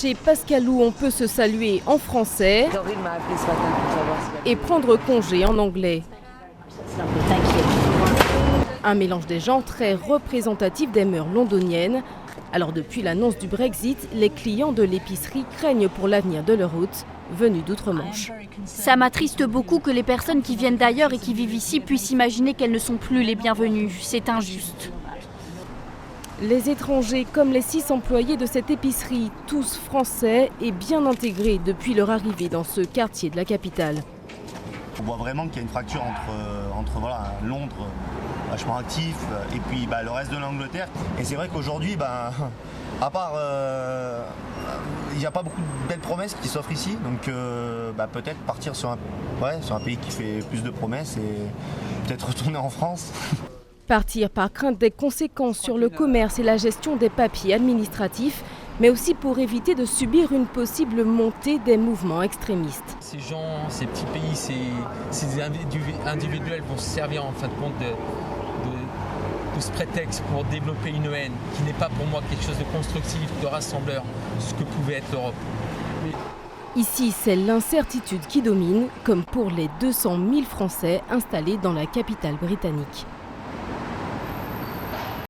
Chez Pascalou, on peut se saluer en français Dorine m'a appelé ce matin pour savoir si... et prendre congé en anglais. C'est un peu t'inquiète. Un mélange des genres très représentatif des mœurs londoniennes. Alors depuis l'annonce du Brexit, les clients de l'épicerie craignent pour l'avenir de leur hôte, venu d'outre-Manche. Ça m'attriste beaucoup que les personnes qui viennent d'ailleurs et qui vivent ici puissent imaginer qu'elles ne sont plus les bienvenues. C'est injuste. Les étrangers, comme les 6 employés de cette épicerie, tous français et bien intégrés depuis leur arrivée dans ce quartier de la capitale. On voit vraiment qu'il y a une fracture entre voilà, Londres, vachement actif, et puis le reste de l'Angleterre. Et c'est vrai qu'aujourd'hui, à part, il n'y a pas beaucoup de belles promesses qui s'offrent ici. Donc peut-être partir sur un pays qui fait plus de promesses et peut-être retourner en France. Partir par crainte des conséquences sur le commerce et la gestion des papiers administratifs, mais aussi pour éviter de subir une possible montée des mouvements extrémistes. Ces gens, ces petits pays, ces individuels vont se servir en fin de compte de ce prétexte pour développer une haine qui n'est pas pour moi quelque chose de constructif, de rassembleur, ce que pouvait être l'Europe. Ici, c'est l'incertitude qui domine, comme pour les 200 000 Français installés dans la capitale britannique.